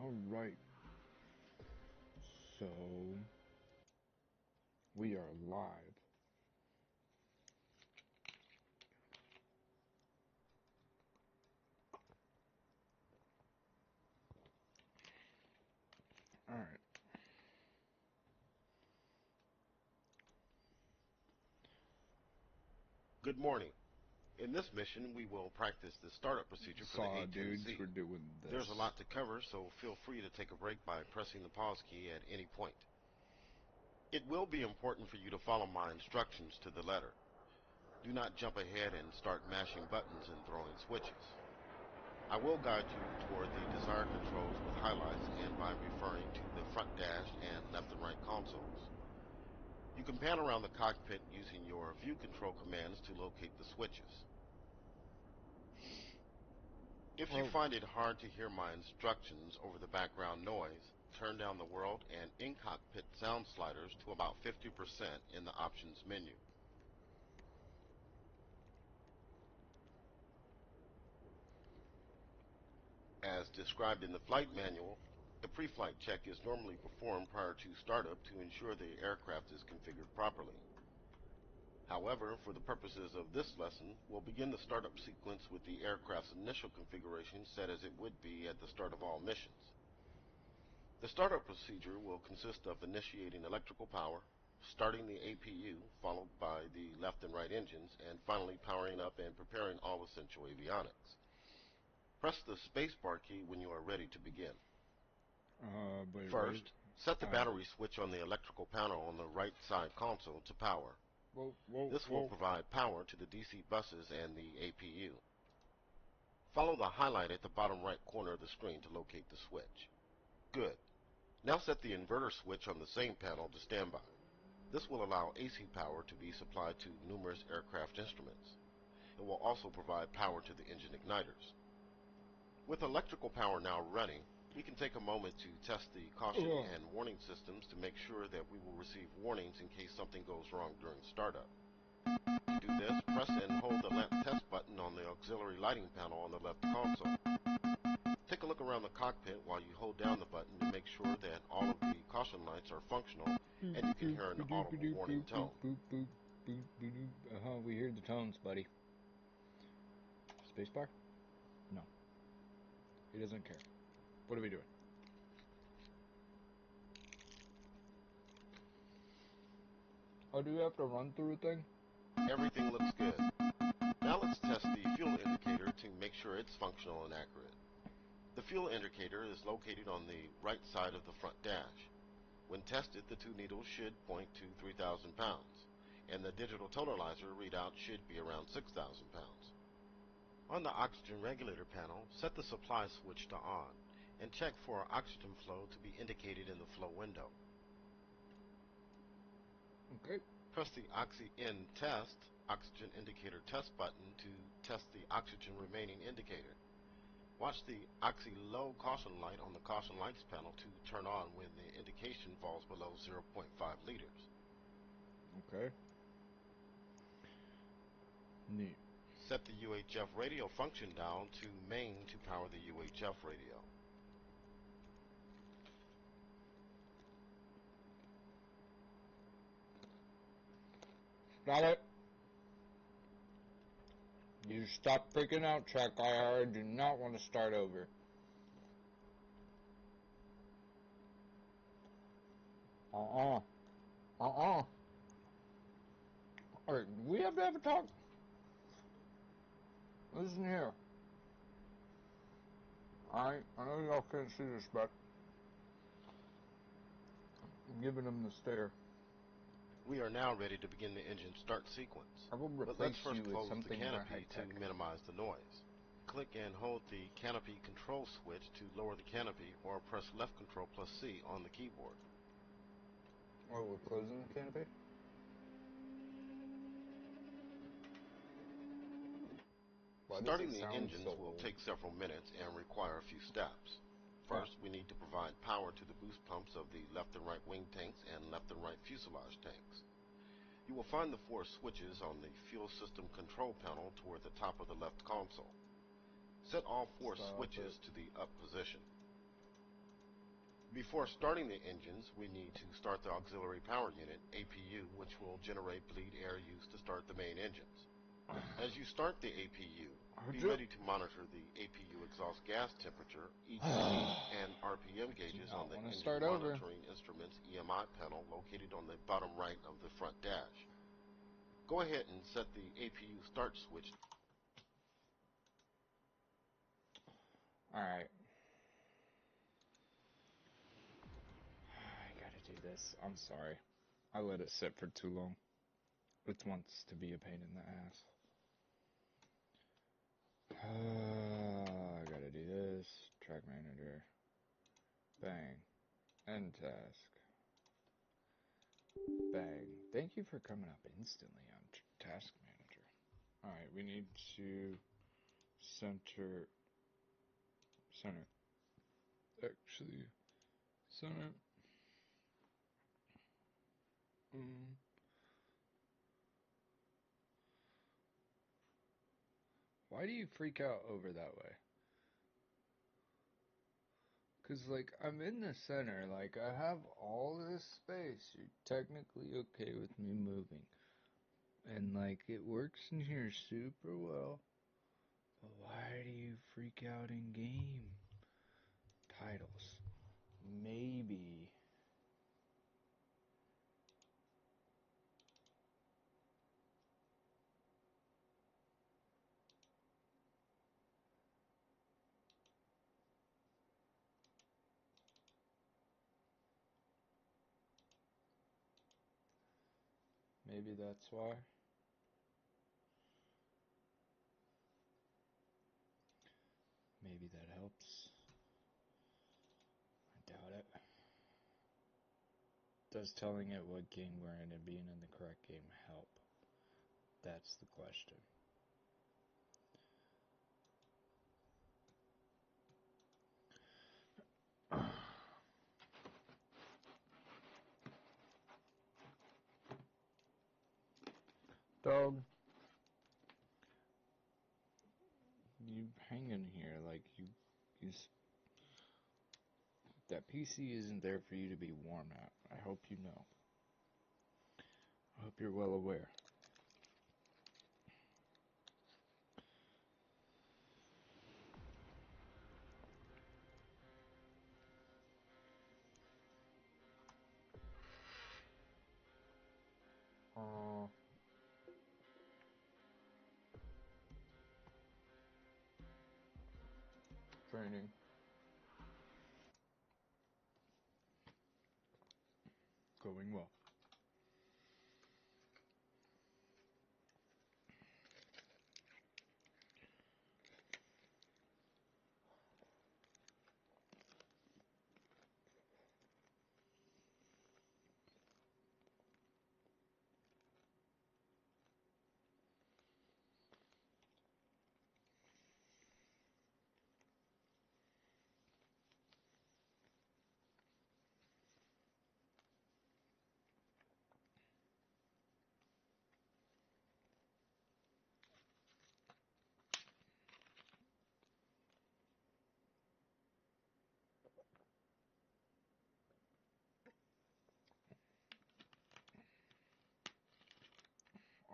Alright, so we are live. Alright. Good morning. In this mission, we will practice the startup procedure for the A-10C. Dudes, we're doing this. There's a lot to cover, so feel free to take a break by pressing the pause key at any point. It will be important for you to follow my instructions to the letter. Do not jump ahead and start mashing buttons and throwing switches. I will guide you toward the desired controls with highlights and by referring to the front dash and left and right consoles. You can pan around the cockpit using your view control commands to locate the switches. If you find it hard to hear my instructions over the background noise, turn down the world and in-cockpit sound sliders to about 50% in the options menu. As described in the flight manual, a pre-flight check is normally performed prior to startup to ensure the aircraft is configured properly. However, for the purposes of this lesson, we'll begin the startup sequence with the aircraft's initial configuration set as it would be at the start of all missions. The startup procedure will consist of initiating electrical power, starting the APU, followed by the left and right engines, and finally powering up and preparing all essential avionics. Press the spacebar key when you are ready to begin. First, set the battery switch on the electrical panel on the right side console to power. This will provide power to the DC buses and the APU. Follow the highlight at the bottom right corner of the screen to locate the switch. Good. Now set the inverter switch on the same panel to standby. This will allow AC power to be supplied to numerous aircraft instruments. It will also provide power to the engine igniters. With electrical power now running, we can take a moment to test the caution and warning systems to make sure that we will receive warnings in case something goes wrong during startup. To do this, press and hold the lamp test button on the auxiliary lighting panel on the left console. Take a look around the cockpit while you hold down the button to make sure that all of the caution lights are functional and you can hear an audible warning tone. We hear the tones, buddy. Spacebar? No. He doesn't care. What are we doing? Oh, do we have to run through a thing? Everything looks good. Now let's test the fuel indicator to make sure it's functional and accurate. The fuel indicator is located on the right side of the front dash. When tested, the two needles should point to 3,000 pounds, and the digital totalizer readout should be around 6,000 pounds. On the oxygen regulator panel, set the supply switch to on, and check for oxygen flow to be indicated in the flow window. Okay. Press the Oxy-In Test Oxygen Indicator Test button to test the oxygen remaining indicator. Watch the Oxy-Low caution light on the caution lights panel to turn on when the indication falls below 0.5 liters. Okay. Neat. Set the UHF radio function down to main to power the UHF radio. Stop it. You stop freaking out, Chuck. I do not want to start over. Alright, we have to have a talk. Listen here. Alright, I know y'all can't see this, but I'm giving him the stare. We are now ready to begin the engine start sequence. But let's first close the canopy to minimize the noise. Click and hold the canopy control switch to lower the canopy, or press left control plus C on the keyboard. Oh, we're closing the canopy? Starting the engines will take several minutes and require a few steps. First, we need to provide power to the boost pumps of the left and right wing tanks and left and right fuselage tanks. You will find the four switches on the fuel system control panel toward the top of the left console. Set all four switches to the up position. Before starting the engines, we need to start the auxiliary power unit, APU, which will generate bleed air used to start the main engines. As you start the APU, be ready to monitor the APU exhaust gas temperature, ETC, and RPM gauges on the engine monitoring instruments EMI panel located on the bottom right of the front dash. Go ahead and set the APU start switch. Alright. I gotta do this. I'm sorry. I let it sit for too long. It wants to be a pain in the ass. I gotta do this. Track manager. Bang. End task. Bang. Thank you for coming up instantly on task manager. Alright, we need to center. Actually, center. Why do you freak out over that way? Cause like, I'm in the center, like, I have all this space. You're technically okay with me moving. And like, it works in here super well. But why do you freak out in game? Titles. Maybe. Maybe that's why. Maybe that helps. I doubt it. Does telling it what game we're in and being in the correct game help? That's the question. Dog, you hanging here like you that PC isn't there for you to be warm at. I hope you know. I hope you're well aware. Training. Going well.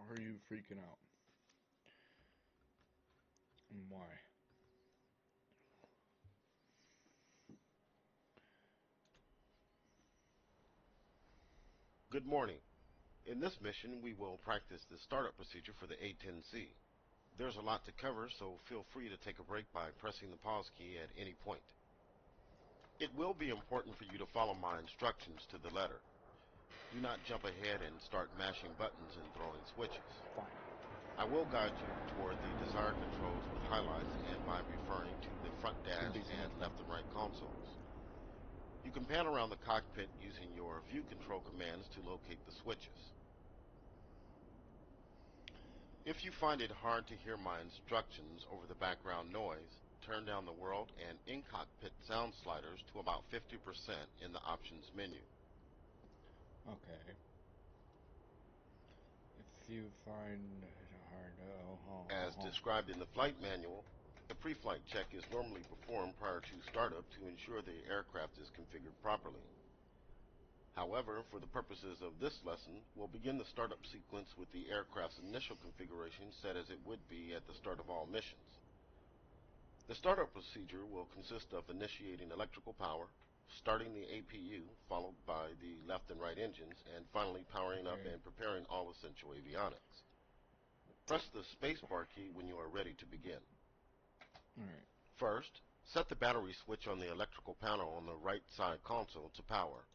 Are you freaking out? And why? Good morning. In this mission, we will practice the startup procedure for the A-10C. There's a lot to cover, so feel free to take a break by pressing the pause key at any point. It will be important for you to follow my instructions to the letter. Do not jump ahead and start mashing buttons and throwing switches. I will guide you toward the desired controls with highlights and by referring to the front dash and left and right consoles. You can pan around the cockpit using your view control commands to locate the switches. If you find it hard to hear my instructions over the background noise, turn down the world and in-cockpit sound sliders to about 50% in the options menu. Okay. If you find it hard to... As described in the flight manual, A pre-flight check is normally performed prior to startup to ensure the aircraft is configured properly. However, for the purposes of this lesson, we'll begin the startup sequence with the aircraft's initial configuration set as it would be at the start of all missions. The startup procedure will consist of initiating electrical power, starting the APU, followed by the left and right engines, and finally powering up and preparing all essential avionics. Press the spacebar key when you are ready to begin. Alright. First, set the battery switch on the electrical panel on the right side console to power.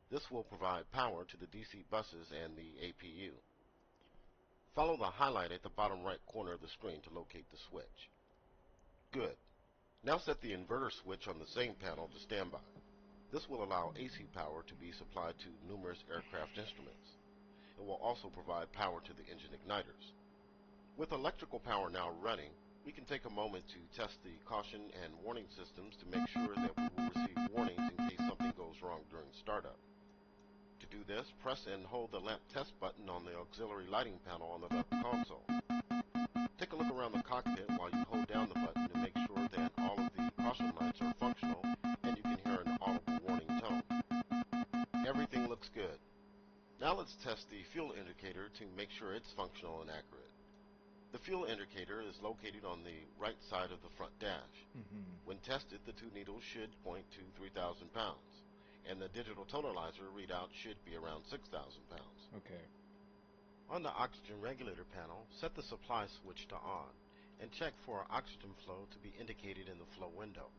This will provide power to the DC buses and the APU. Follow the highlight at the bottom right corner of the screen to locate the switch. Good. Now set the inverter switch on the same panel to standby. This will allow AC power to be supplied to numerous aircraft instruments. It will also provide power to the engine igniters. With electrical power now running, we can take a moment to test the caution and warning systems to make sure that we will receive warnings in case something goes wrong during startup. To do this, press and hold the lamp test button on the auxiliary lighting panel on the left console. Take a look around the cockpit while you hold down the button to make sure that all of the caution lights are functional and you can hear an audible warning tone. Everything looks good. Now let's test the fuel indicator to make sure it's functional and accurate. The fuel indicator is located on the right side of the front dash. When tested, the two needles should point to 3,000 pounds, and the digital tonalizer readout should be around 6,000 pounds. Okay. On the oxygen regulator panel, set the supply switch to on, and check for oxygen flow to be indicated in the flow window.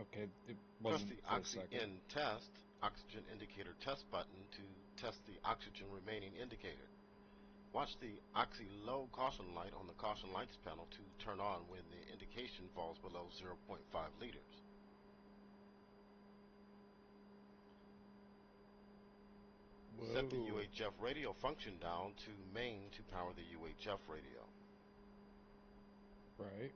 Okay, it Press wasn't the for a second. Oxy-In Test oxygen indicator test button to test the oxygen remaining indicator. Watch the Oxy Low caution light on the caution lights panel to turn on when the indication falls below 0.5 liters. Whoa. Set the UHF radio function down to main to power the UHF radio. Right.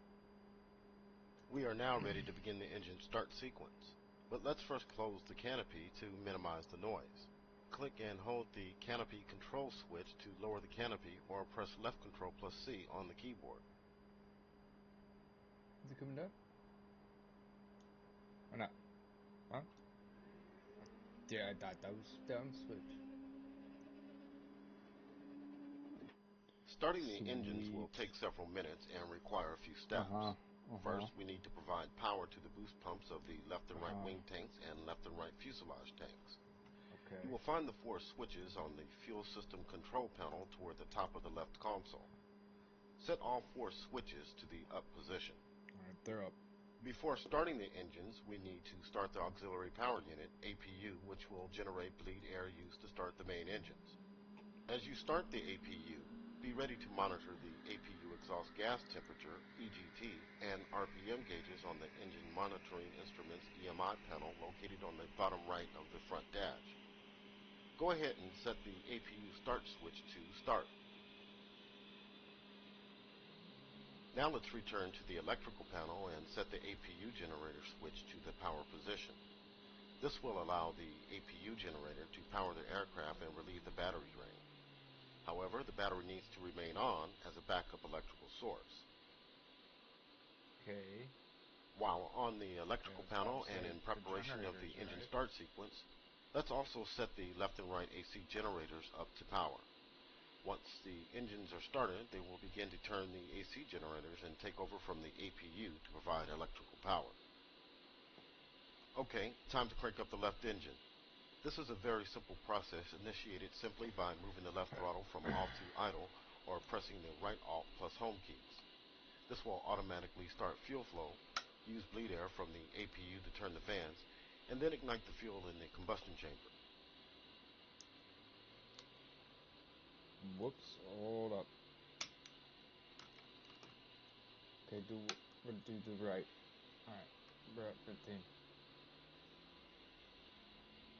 We are now ready to begin the engine start sequence, but let's first close the canopy to minimize the noise. Click and hold the canopy control switch to lower the canopy, or press left control plus C on the keyboard. Is it coming down? Or not? Huh? Yeah, that was down switch. Starting the engines will take several minutes and require a few steps. First, we need to provide power to the boost pumps of the left and right wing tanks and left and right fuselage tanks. Okay. You will find the four switches on the fuel system control panel toward the top of the left console. Set all four switches to the up position. Alright, they're up. Before starting the engines, we need to start the auxiliary power unit, APU, which will generate bleed air used to start the main engines. As you start the APU, be ready to monitor the APU exhaust gas temperature, EGT, and RPM gauges on the engine monitoring instruments EMI panel located on the bottom right of the front dash. Go ahead and set the APU start switch to start. Now let's return to the electrical panel and set the APU generator switch to the power position. This will allow the APU generator to power the aircraft and relieve the battery drain. However, the battery needs to remain on as a backup electrical source. Okay. While on the electrical panel and in preparation of the engine start sequence, let's also set the left and right AC generators up to power. Once the engines are started, they will begin to turn the AC generators and take over from the APU to provide electrical power. Okay, time to crank up the left engine. This is a very simple process initiated simply by moving the left throttle from off to idle or pressing the right alt plus home keys. This will automatically start fuel flow, use bleed air from the APU to turn the fans, and then ignite the fuel in the combustion chamber. Whoops, hold up. Okay, do the right. Alright, we're at 15.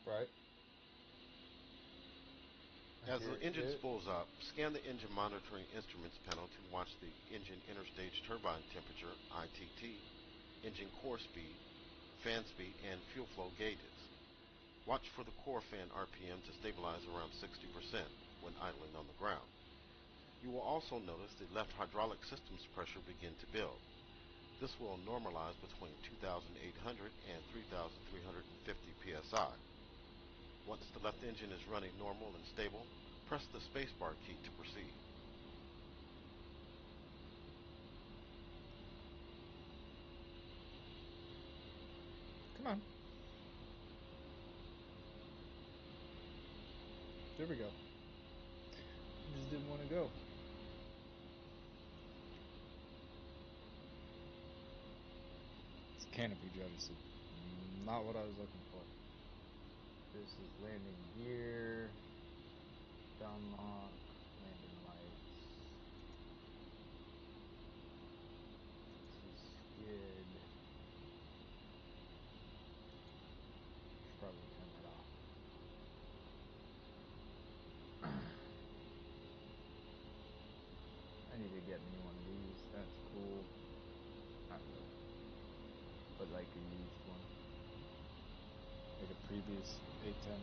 Right? As the engine spools up, scan the engine monitoring instruments panel to watch the engine interstage turbine temperature, ITT, engine core speed, fan speed, and fuel flow gauges. Watch for the core fan RPM to stabilize around 60% when idling on the ground. You will also notice the left hydraulic system's pressure begin to build. This will normalize between 2,800 and 3,350 psi. Once the left engine is running normal and stable, press the spacebar key to proceed. Come on. There we go. I just didn't want to go. It's canopy jettison. Not what I was looking for. This is landing gear, down lock, landing lights. This is skid. Should probably turn that off. I need to get me one of these. That's cool. Not really, but like a used one, like a previous A-10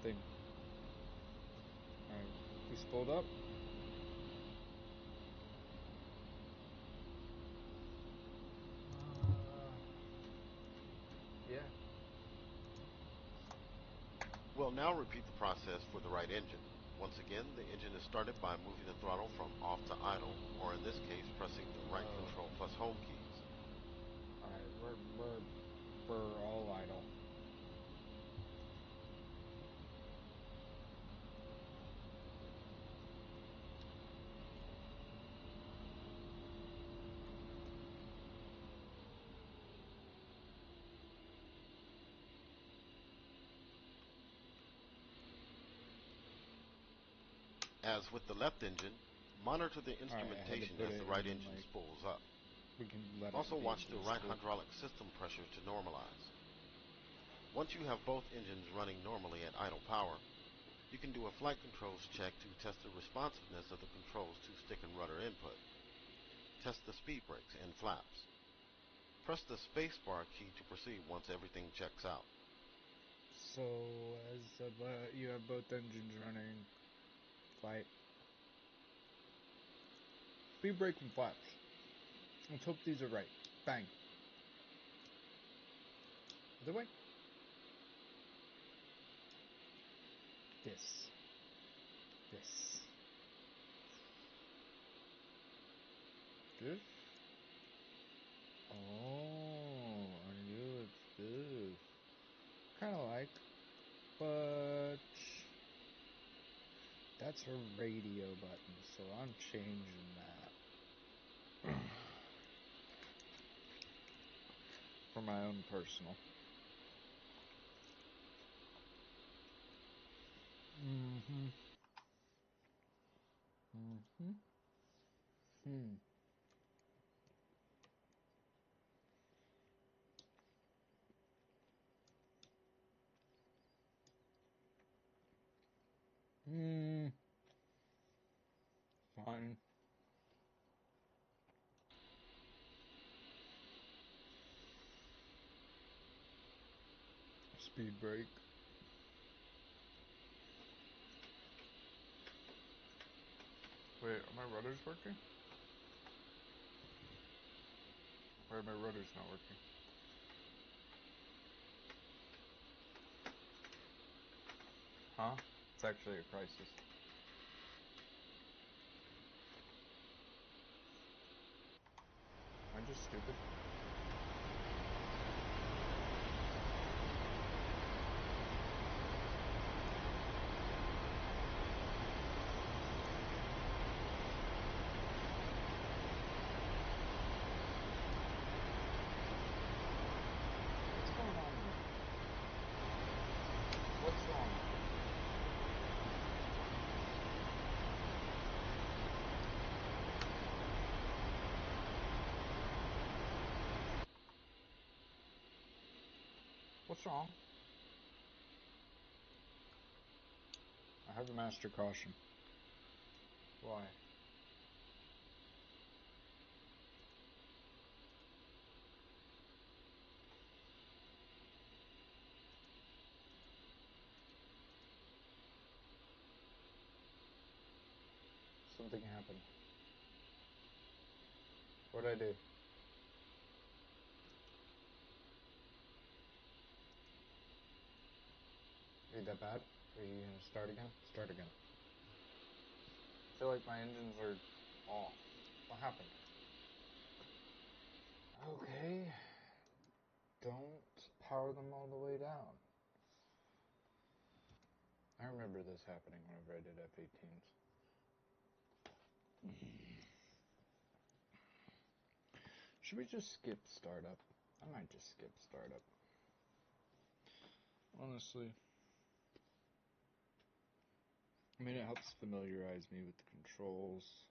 thing. Alright, we spooled up. Yeah. We'll now repeat the process for the right engine. Once again, the engine is started by moving the throttle from off to idle, or in this case, pressing the right control plus home keys. Alright, we're all idle. As with the left engine, monitor the instrumentation as the right engine spools up. We can let Also watch the right hydraulic system pressure to normalize. Once you have both engines running normally at idle power, you can do a flight controls check to test the responsiveness of the controls to stick and rudder input. Test the speed brakes and flaps. Press the spacebar key to proceed once everything checks out. So, as you have both engines running, flight, speed brake and flaps. Let's hope these are right. Bang. Other way. This. This. This. Oh, I knew it's this. Kind of like, but that's her radio button, so I'm changing that. For my own personal. Mm-hmm. Mm-hmm. Hmm. Hmm. Fine. Speed brake. Wait, are my rudders working? Why are my rudders not working? Huh? It's actually a crisis. Am I just stupid? What's going on here? What's wrong? What's wrong? I have a master caution. Why? Something happened. What'd I do? Ain't that bad? Are you gonna start again? Start again. I feel like my engines are off. What happened? Okay. Don't power them all the way down. I remember this happening whenever I did F-18s. Should we just skip startup? I might just skip startup. Honestly. I mean, it helps familiarize me with the controls.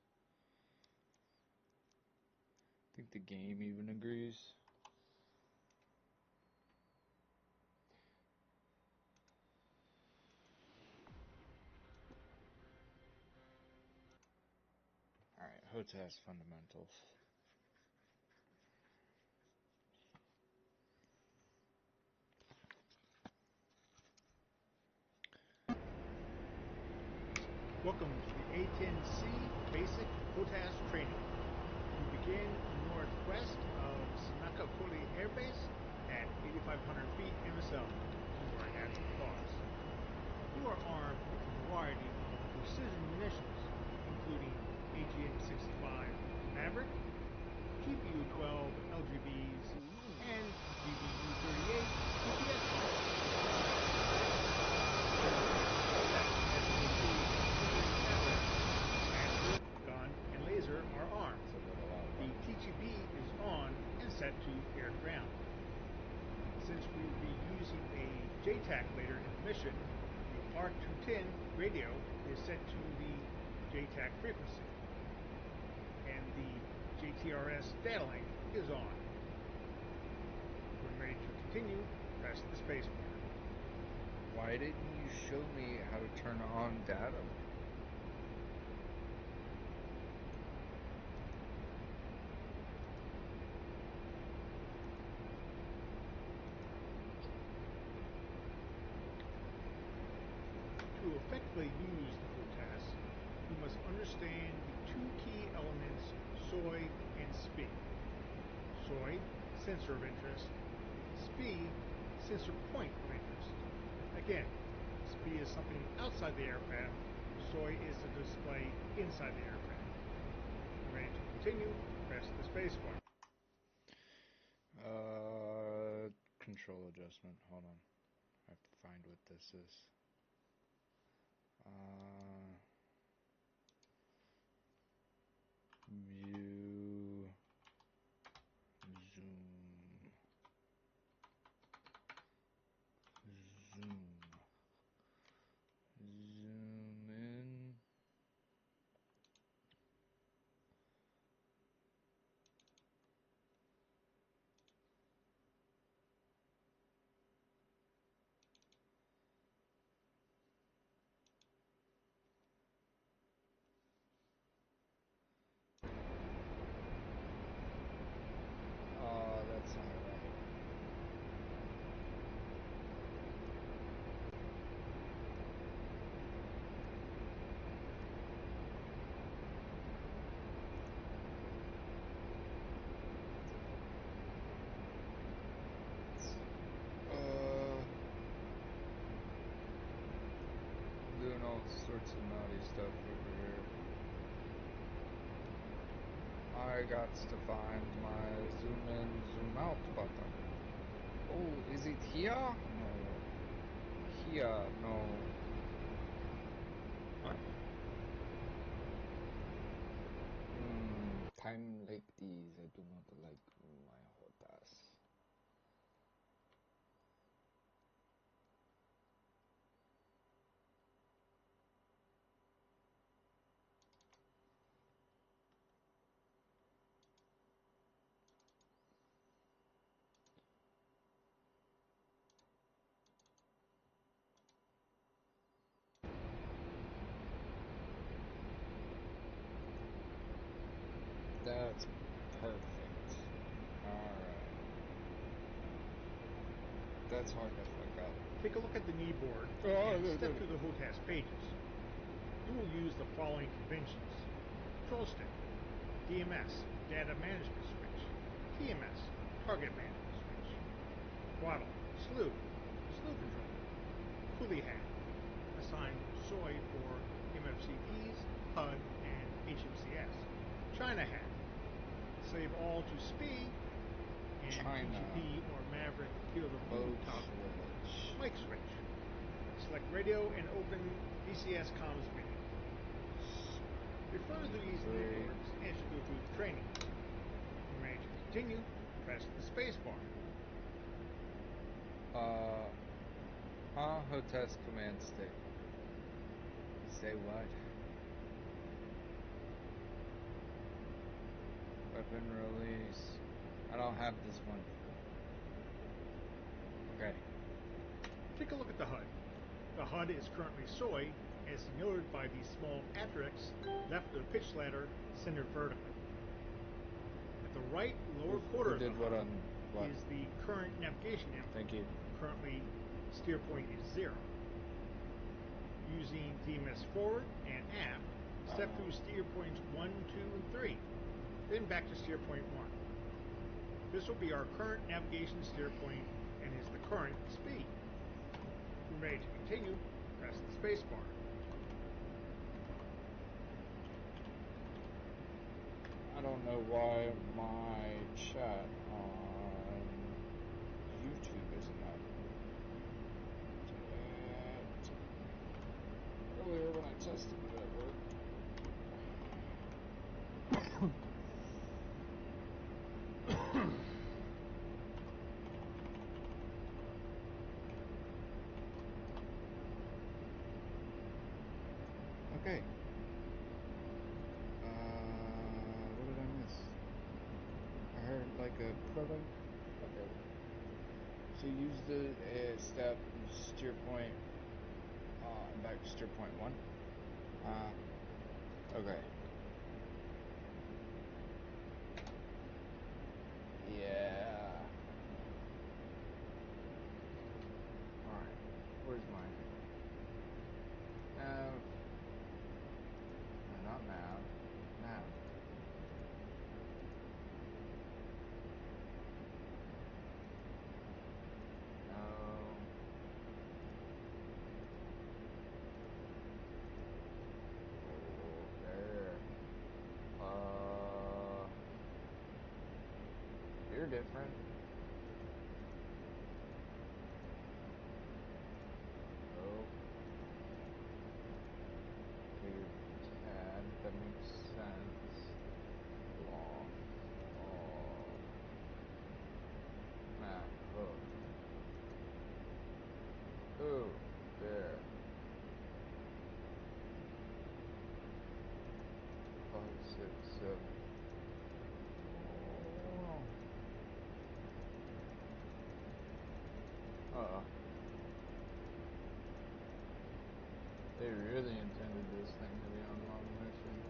I think the game even agrees. Alright, HOTAS fundamentals. Welcome to the A-10C Basic HOTAS Training. We begin northwest of Senakakoli Air Base at 8,500 feet MSL to our natural cause. You are armed with a variety of precision munitions, including AGM-65 Maverick, GPU-12 LGBs, and GPU-38 GPS bombs. Gun and laser are armed. The TGB is on and set to air-to-ground. Since we will be using a JTAC later in the mission, the R210 radio is set to the JTAC frequency, and the JTRS data link is on. When ready to continue, press the space bar. Why didn't you show me how to turn on data? To effectively use the HOTAS, you must understand the two key elements, SOI and SPI. SOI, sensor of interest. SPI, sensor point of interest. Again, SPI is something outside the aircraft. SOI is the display inside the aircraft. When ready to continue, press the space bar. Control adjustment. Hold on. I have to find what this is. View, zoom, zoom in. Oh, that's not right. Doing all sorts of naughty stuff over here. I got to find my zoom in, zoom out button. Oh, is it here? No. Here, no. Time like these, I do not like my HOTAS. That's perfect. Alright. That's hard to fuck up. Take a look at the knee board and step through the HOTAS pages. You will use the following conventions. control stick, DMS, data management switch, TMS, target management switch, throttle, slew controller, coolie hat, assigned SOI for MFCDs, HUD, and HMCS, China hat, save all to SPI, and TGP or Maverick field of view toggle, mic switch, select radio and open DCS comms menu. Refer to these new words as you go through the training. When ready to continue, press the space bar. HOTAS command stick. Say what? Weapon release. I don't have this one. Okay. Take a look at the HUD. The HUD is currently SOI, as denoted by the small asterisk left of the pitch ladder centered vertically. At the right lower quarter of the HUD is the current navigation input. Thank you. Currently, steer point is 0. Using DMS forward and aft, step through steer points 1, 2, and 3, then back to steer point 1. This will be our current navigation steer point and is the current speed. When ready to continue, press the space bar. I don't know why my chat on YouTube isn't up. Earlier when I tested it at work. Okay. What did I miss? I heard like a proto. Okay. So use the step steer point back to steer point 1. Okay. Yeah. Alright. Where's mine? Nav. No, not nav. Nav. No. You're different. Oh. Okay, tad, that makes sense. Off. Off. Map, hook. Ooh, there. 5, 6, 7. They really intended this thing to be on long missions.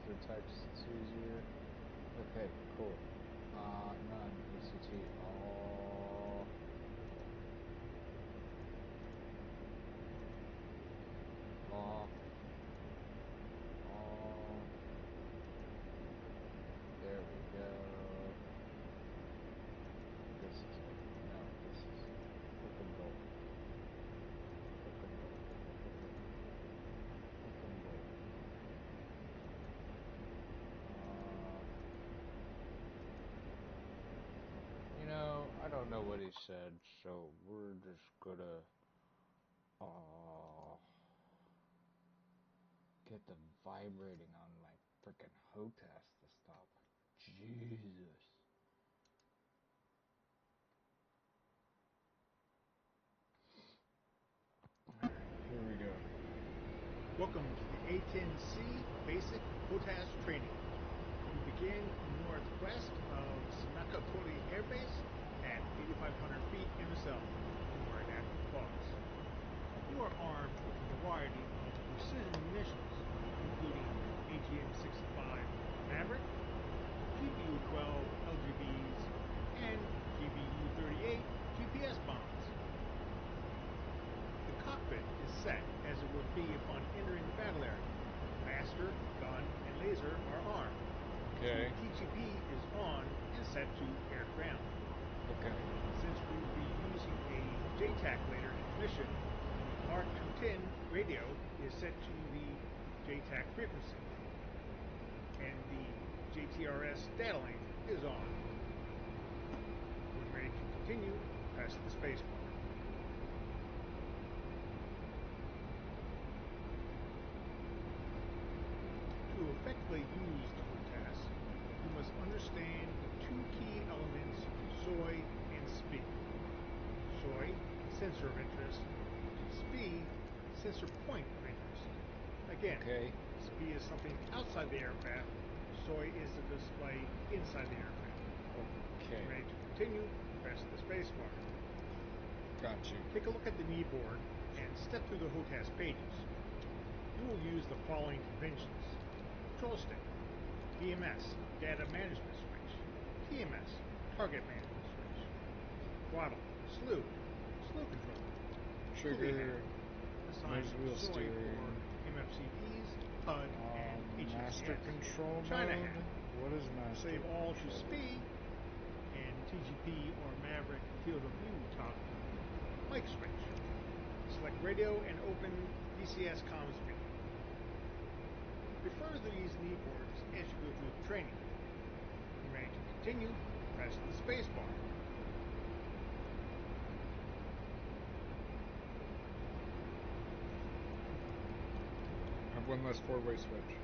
The text easier. Okay, cool. None. ECT. All. Off. All. There we go. This is it. No, this is hook and bolt. Hook and bolt. Hook and bolt. You know, I don't know what he said, so we're just gonna get the vibrating on my freaking HOTAS to stop. Jesus. Here we go. Welcome to the A-10C Basic HOTAS Training. We begin northwest of Senakakori Air Base at 8,500 feet MSL for an active pause. You are armed with a variety of precision munitions, including AGM-65 Maverick, GBU-12 LGBs, and GBU-38 GPS bombs. The cockpit is set as it would be upon entering the battle area. Master, gun, and laser are armed. Okay. The TGP is on and set to air ground. Okay. Since we will be using a JTAC later in the mission, the R210 radio is set to the JTAC frequency, and the JTRS data link is on. When ready to continue, press the space bar. To effectively use the HOTAS, you must understand the two key elements, SOI and SPI. SOI, sensor of interest. SPI, sensor point of interest. Again, Okay. SPI is something outside the aircraft. SOI is the display inside the aircraft. Okay. Ready to continue, press the space bar. Got you. Take a look at the knee board and step through the HOTAS pages. You will use the following conventions: control stick, DMS, data management switch, TMS, target management switch, throttle, slew control, Trigger, assign wheel SOI steering, for MFCPs, HUD, and HHCS. master control China mode. hat. What is master? Save all to control? SPI and TGP or Maverick field of view toggle. Mic switch. Select radio and open DCS comms menu. Refer to these knee boards as you go through the training. When ready to continue, press the space bar. I have one less four-way switch.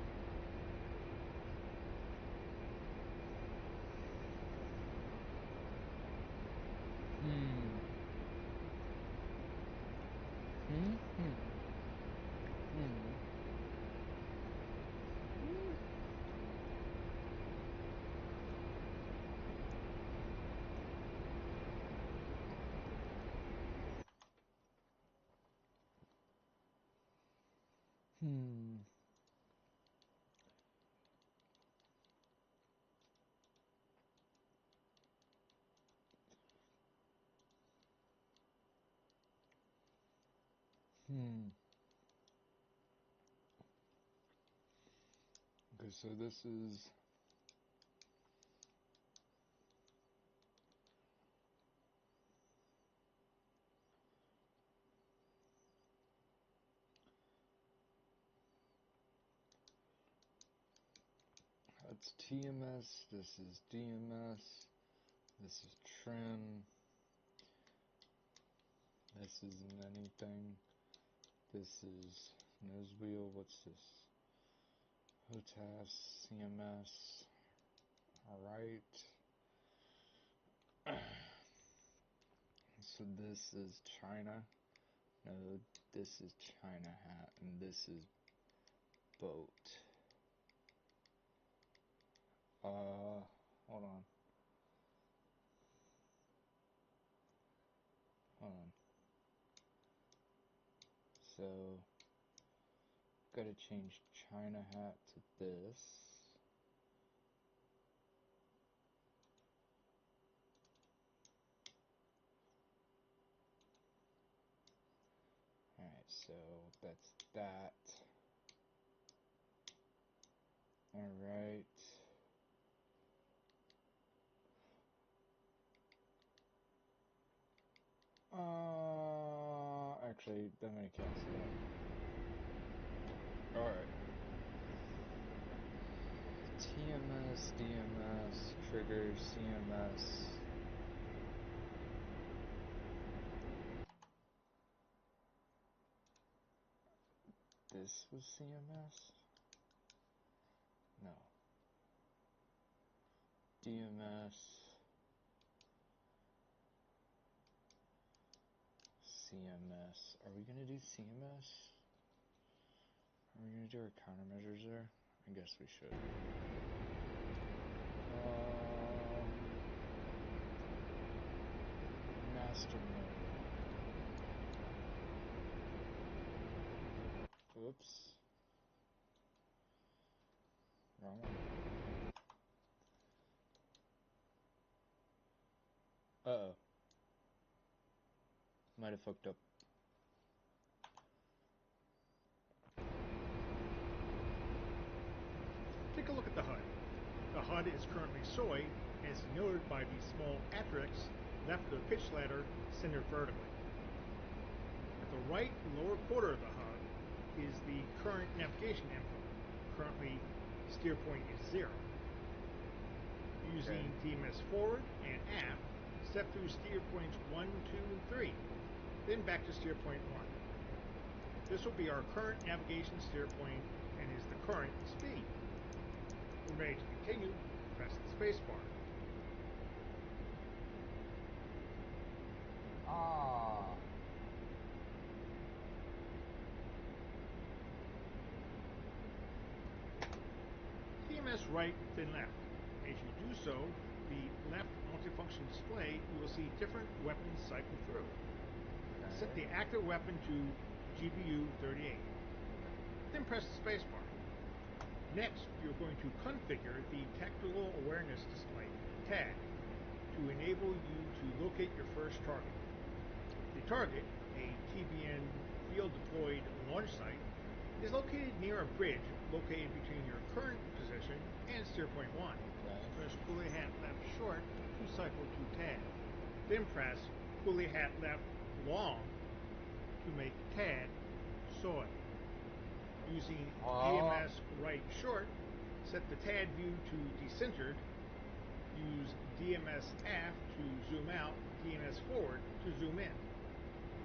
Okay, so this is that's TMS, this is DMS, this is trim, this isn't anything, this is nose wheel, what's this? HOTAS, CMS, alright. So this is China, no, this is China hat, and this is boat. Hold on. So, gotta change China hat to this. Alright, so that's that. Alright. Actually, I'm gonna cancel that. Alright. TMS, DMS, trigger, CMS. this was CMS? No. DMS. CMS. Are we gonna do CMS? Are we gonna do our countermeasures there? I guess we should. Master mode. Oops. Wrong one. Uh-oh. Might have fucked up. Take a look at the HUD. The HUD is currently soy, as noted by the small asterisk left of the pitch ladder centered vertically. At the right lower quarter of the HUD is the current navigation info. Currently, steer point is 0. Using DMS forward and aft, step through steer points 1, 2, and 3, then back to steer point 1. This will be our current navigation steer point and is the current speed. When ready to continue, press the space bar. DMS right, then left. As you do so, the left multifunction display, you will see different weapons cycle through. Set the active weapon to GBU 38. Then press the spacebar. Next, you're going to configure the Tactical Awareness Display, TAD, to enable you to locate your first target. The target, a TBN field-deployed launch site, is located near a bridge located between your current position and steer point 1. Press coolie hat left short to cycle to TAD. Then press coolie hat left long to make TAD soy. Using DMS right short, set the TAD view to decentered. Use DMS aft to zoom out, DMS forward to zoom in.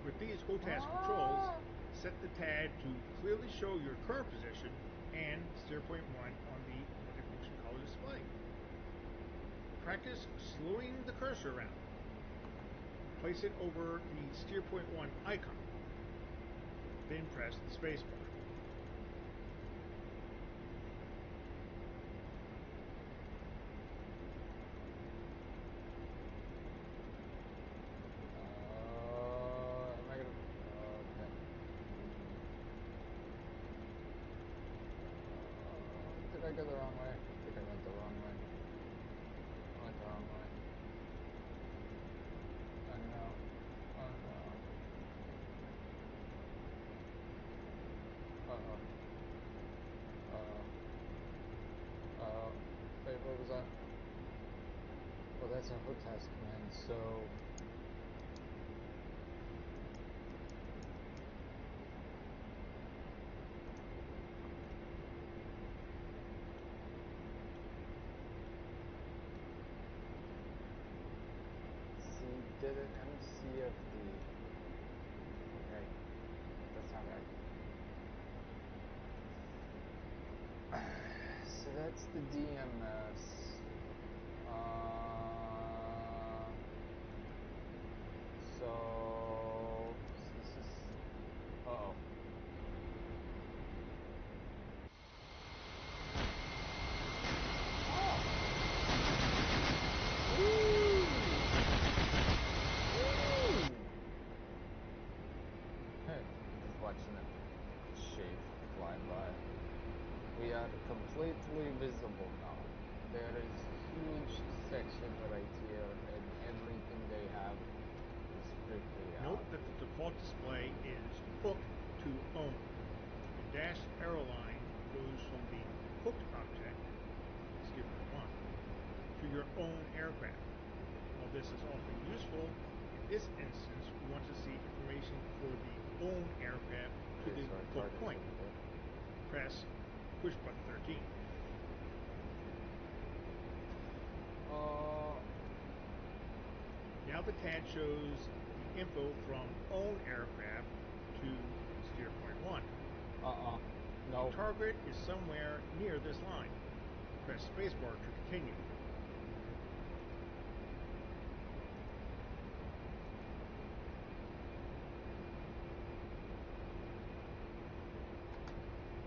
With these HOTAS controls, set the TAD to clearly show your current position and steer point 1 on the multifunction color display. Practice slowing the cursor around. Place it over the steer point 1 icon. Then press the spacebar. Did I go the wrong way? I think I went the wrong way. I went the wrong way. Oh no. Oh no. Uh-oh. Uh-oh. Uh-oh. Wait, what was that? Well, that's a HOTAS command, so... did an MCFD. Okay, that's not right. So that's the DMS. So this is. Uh-oh. Watching it shape fly by. We are completely visible now. There is a huge section right here, and everything they have is strictly out. Note that the default display is hooked to own. The dashed arrow line goes from the hooked object, steer point 1, to your own aircraft. While this is often useful, in this instance, we want to see information for the own aircraft to the hook point. Press push button 13. Now the TAD shows the info from own aircraft to steer point 1. No. The target is somewhere near this line. Press spacebar to continue.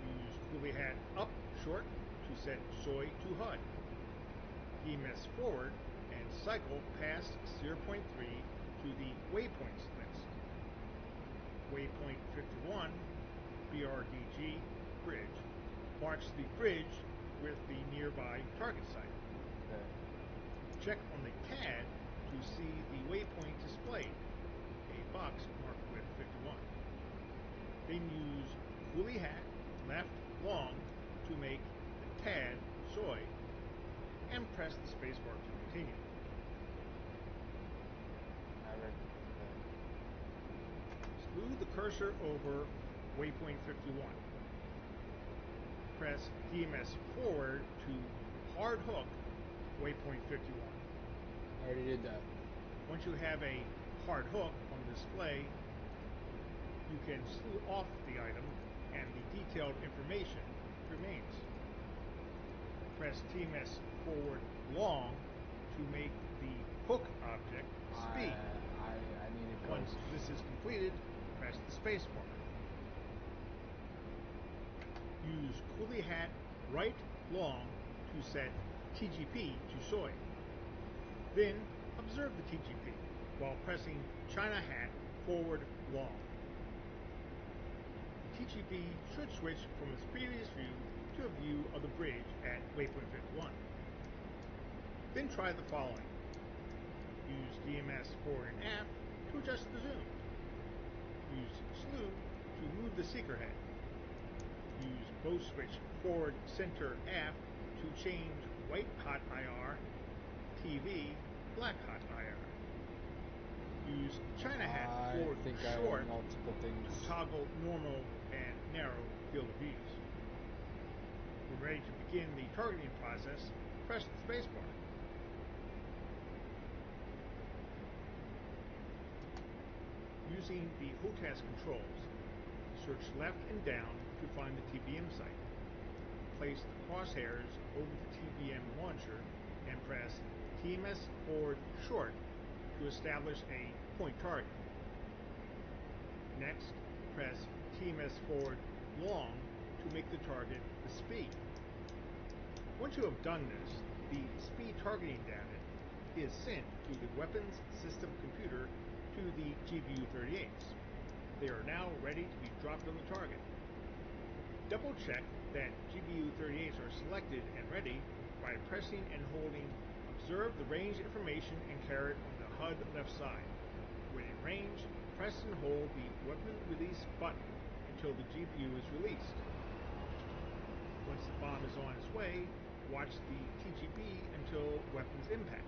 Use coolie hat up short to set soy to HUD. DMS forward and cycle past 0.3 to the waypoints list. Waypoint 51, BRDG, bridge. Marks the bridge with the nearby target site. Okay. Check on the CAD to see the waypoint displayed, a box marked with 51. Then use coolie hat left long to make the CAD soy and press the spacebar to continue. Slew the cursor over waypoint 51. Press DMS forward to hard hook waypoint 51. I already did that. Once you have a hard hook on the display, you can slew off the item and the detailed information remains. Press TMS forward long to make the hook object speed. I need to go. Once this is completed, press the space bar. Use coolie hat right long to set TGP to soy. Then observe the TGP while pressing China hat forward long. The TGP should switch from its previous view to a view of the bridge at waypoint 51. Then try the following. Use DMS forward and aft to adjust the zoom. Use slew to move the seeker head. Use bow switch forward, center, aft to change white hot IR, TV, black hot IR. Use China hat forward short to toggle normal and narrow field of views. When ready to begin the targeting process, press the spacebar. Using the HOTAS controls, search left and down to find the TBM site. Place the crosshairs over the TBM launcher and press TMS forward short to establish a point target. Next, press TMS forward long to make the target the speed. Once you have done this, the speed targeting data is sent to the weapons system computer to the GBU-38s. They are now ready to be dropped on the target. Double check that GBU-38s are selected and ready by pressing and holding Observe the range information and caret on the HUD left side. When in range, press and hold the weapon release button until the GBU is released. Once the bomb is on its way, watch the TGB until weapons impact.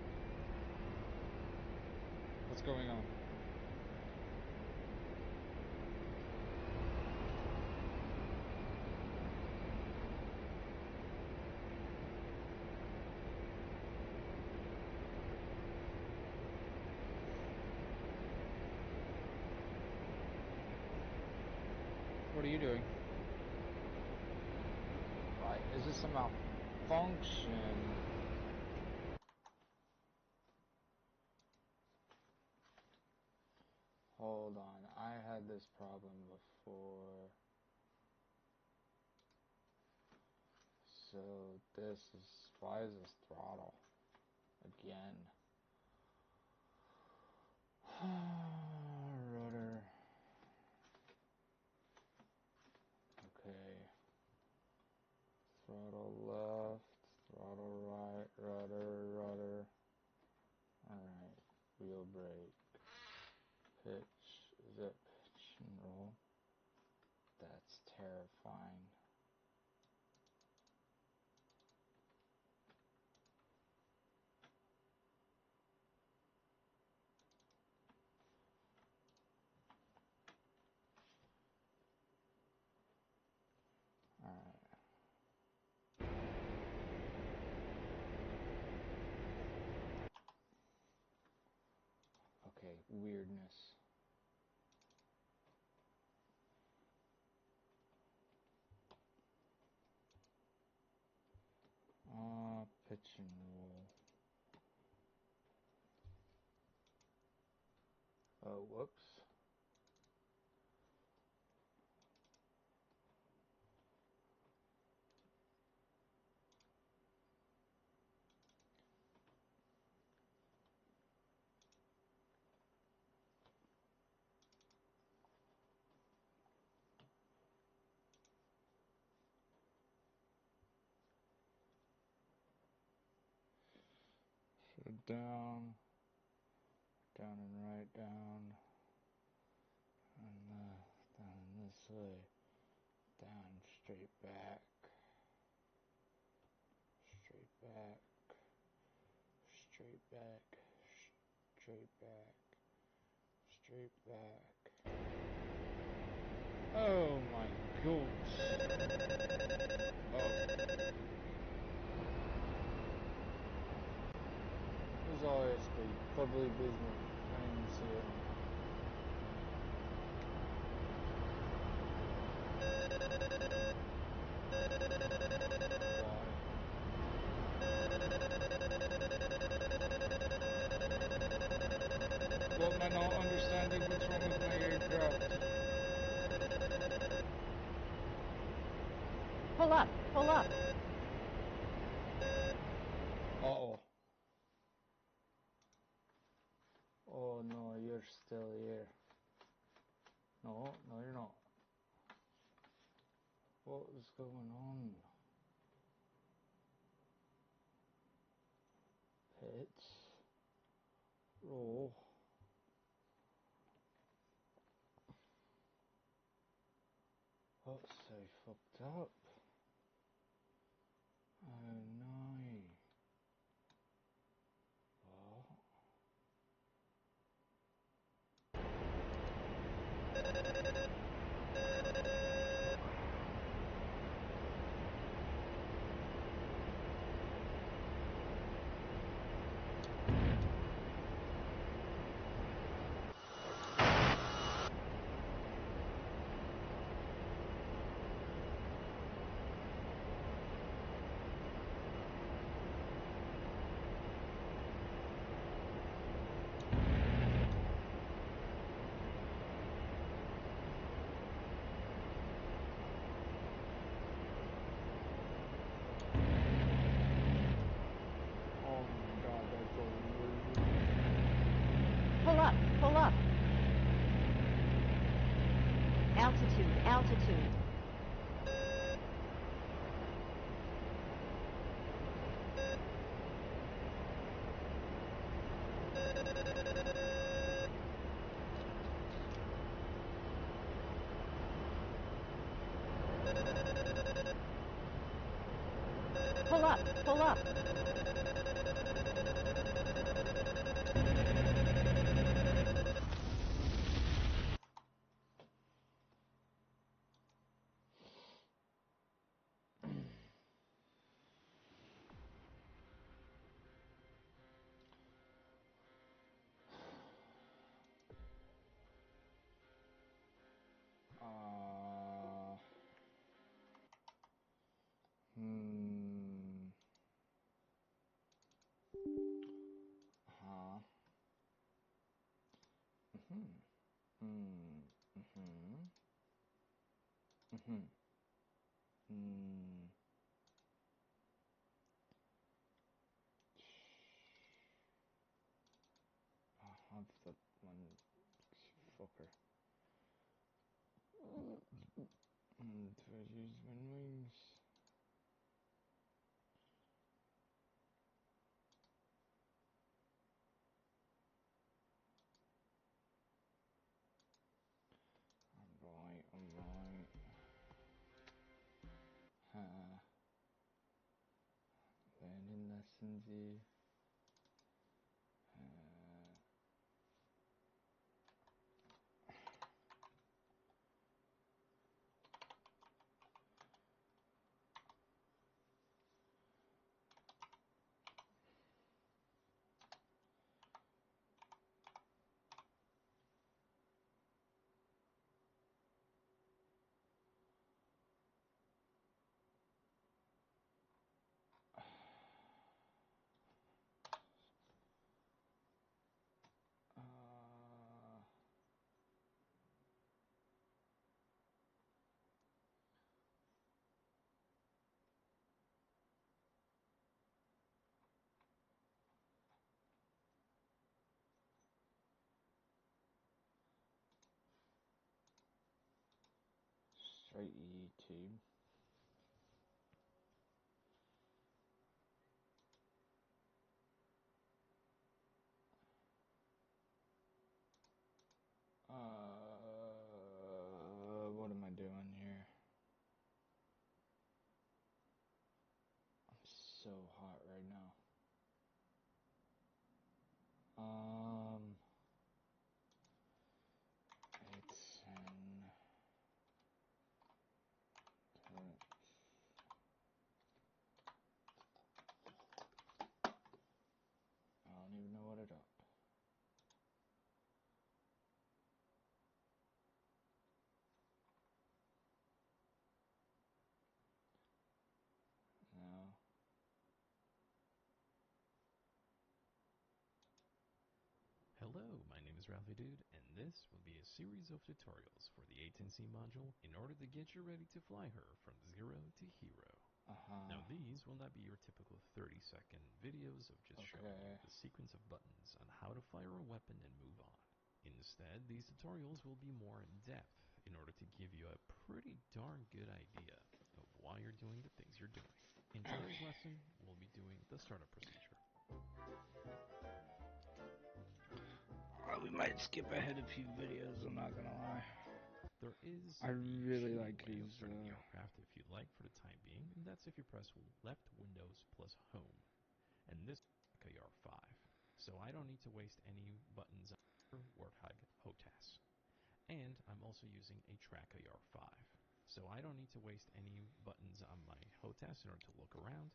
What's going on? What are you doing? Right, is this a malfunction? Hold on, I had this problem before. So this is, why is this throttle? Again. Rudder. Okay. Throttle left, throttle right, rudder. Alright, wheel brake. Pitch, is it pitch and roll? That's terrifying. Alright. Okay, weirdness. Oh, whoops. So down and right down, and down this way, down, straight back, straight back, straight back, straight back, straight back. Oh my gosh. Oh. Who's ISB? Probably Bismarck. Can't even see it. What am I not understanding? What's wrong with my aircraft? Pull up, pull up. Uh-oh. Oh no, you're still here. No, you're not. What is going on? Pitch. Roll. What's so fucked up? Oh no. What? Oh my god, that's over. Pull up, pull up. Altitude, altitude. Pull up, pull up. Huh. I have the one fucker. Do I use wind wings? I'm right. Learning lessons here. try A-10. What am I doing here? I'm so hot right now. A-10. I don't even know what it up. No. Hello, my name is Ralphie Dude, and this will be a series of tutorials for the A-10C module in order to get you ready to fly her from zero to hero. Now these will not be your typical 30-second videos of just showing you the sequence of buttons on how to fire a weapon and move on. Instead, these tutorials will be more in-depth in order to give you a pretty darn good idea of why you're doing the things you're doing. In today's lesson, we'll be doing the startup procedure. We might skip ahead a few videos, I'm not gonna lie. There is I really like way his of starting the aircraft if you'd like for the time being, and that's if you press left Windows plus Home. And this is a R5, so I don't need to waste any buttons on Warthog HOTAS. And I'm also using a track AR5, so I don't need to waste any buttons on my HOTAS in order to look around,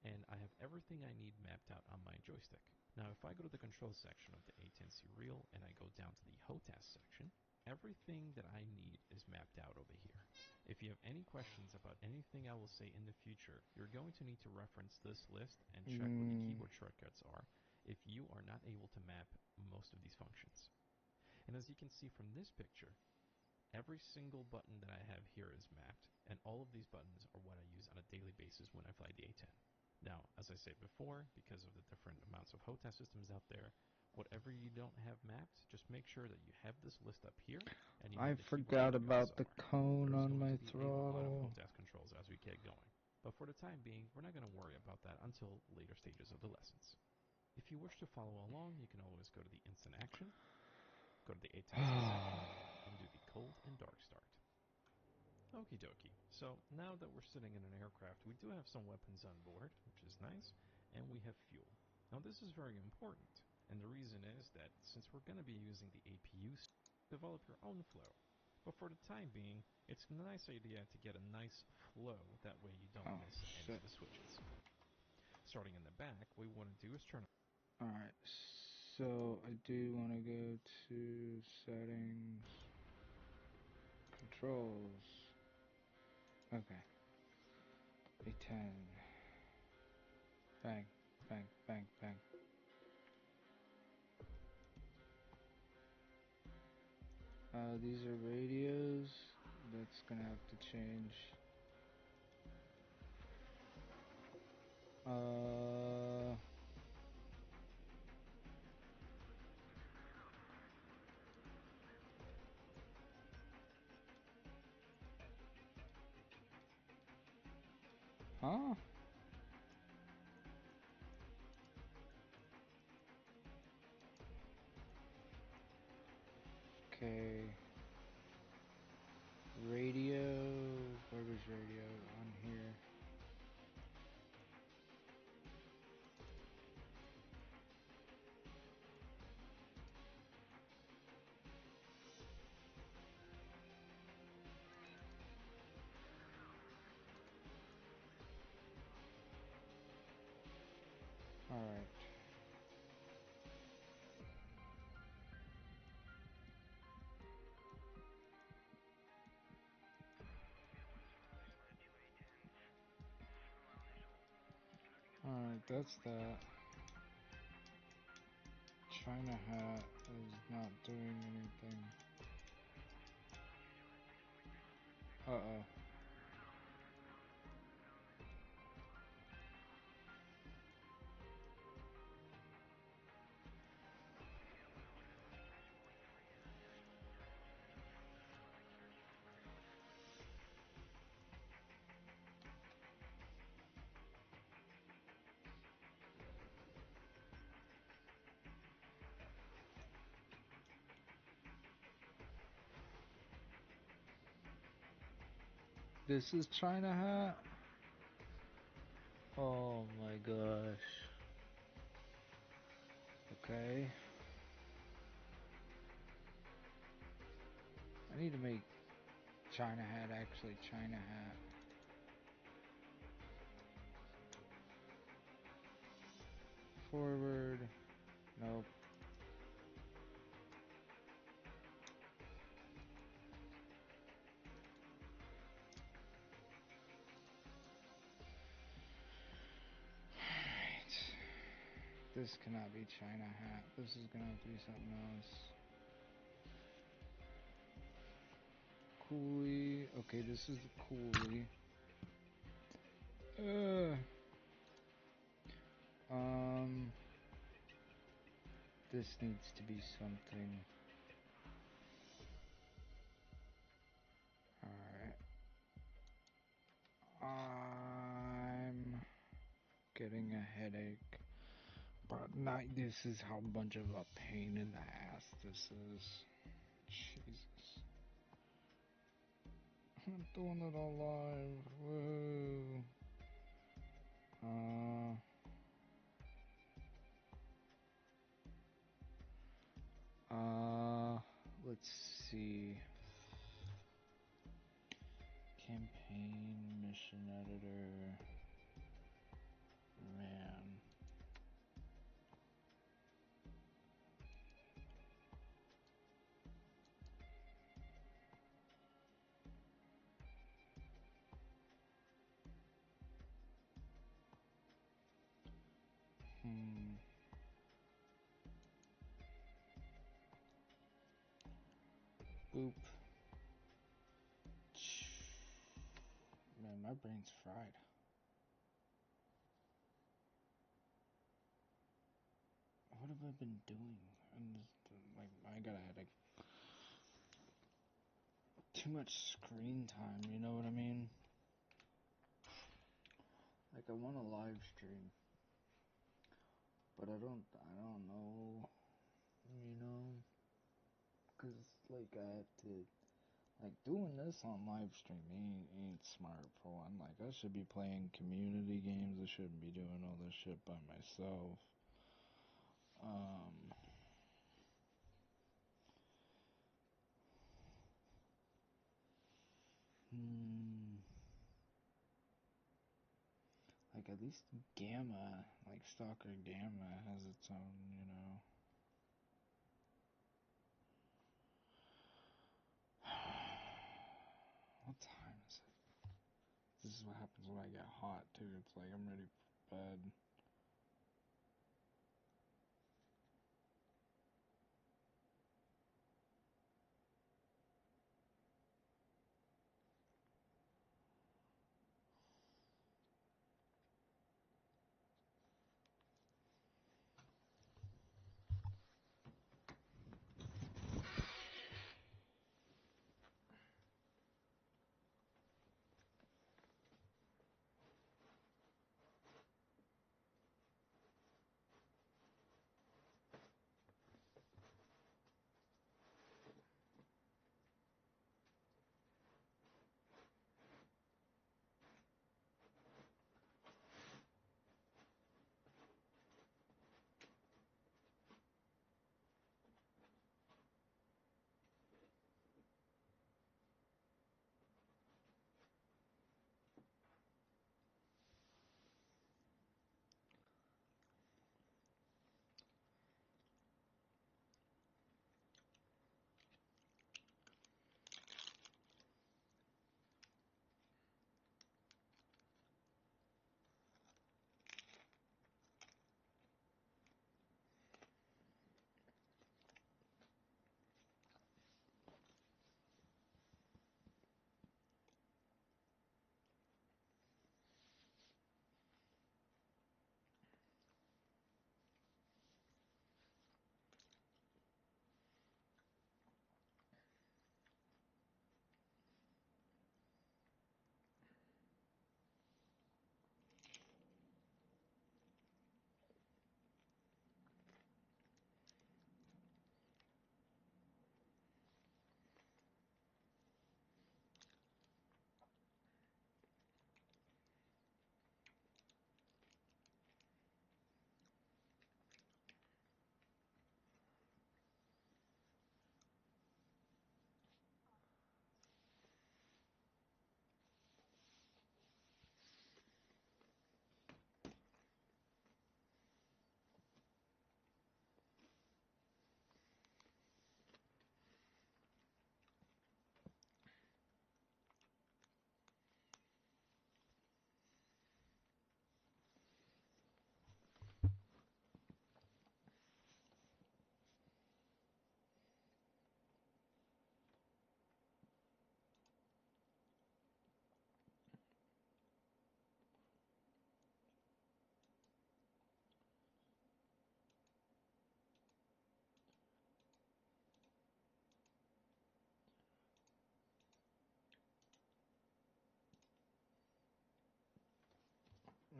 and I have everything I need mapped out on my joystick. Now if I go to the control section of the A-10C reel and I go down to the HOTAS section, everything that I need is mapped out over here. If you have any questions about anything I will say in the future, you're going to need to reference this list and check what the keyboard shortcuts are if you are not able to map most of these functions. And as you can see from this picture, every single button that I have here is mapped, and all of these buttons are what I use on a daily basis when I fly the A-10. Now, as I said before, because of the different amounts of HOTAS systems out there, whatever you don't have mapped, just make sure that you have this list up here, and you I know the forgot keyboard about shortcuts the are. cone There's on going my to be a lot of throttle. HOTAS controls as we get going. But for the time being, we're not going to worry about that until later stages of the lessons. If you wish to follow along, you can always go to the instant action, go to the A-10C section, and do the cold and dark start. Okie dokie. So now that we're sitting in an aircraft, we do have some weapons on board, which is nice, and we have fuel. Now this is very important, and the reason is that since we're going to be using the APU, develop your own flow. But for the time being, it's a nice idea to get a nice flow, that way you don't miss any of the switches. Starting in the back, what we want to do is turn on. Alright, so I do want to go to settings, controls. Okay. A-10. Bang, bang, bang, bang. These are radios. That's gonna have to change. Huh? Okay. Radio. Where was radio? On here. Alright. Alright, that's that. China hat is not doing anything. Uh-oh. This is China hat? Oh my gosh. Okay. I need to make China hat actually China hat. Forward. Nope. Alright. This cannot be China hat. This is gonna have to be something else. Coolie. Okay, this is the coolie. This needs to be something. Alright. I'm getting a headache. But not, this is how much of a pain in the ass this is. Jesus. I'm doing it all live. Woo. Let's see. Campaign, mission editor. Man. Boop. Man, my brain's fried. What have I been doing? I'm just, like, I got a headache. Too much screen time, you know what I mean? Like, I want a live stream, but I don't know, you know? Cause, like, I have to, like, doing this on live stream ain't smart for one. Like, I should be playing community games. I shouldn't be doing all this shit by myself. Like, at least Gamma, like, Stalker Gamma has its own, you know. What time is it? This is what happens when I get hot, too. It's like, I'm ready for bed.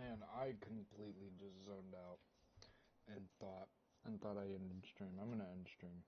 Man, I completely just zoned out and thought I ended stream. I'm gonna end stream.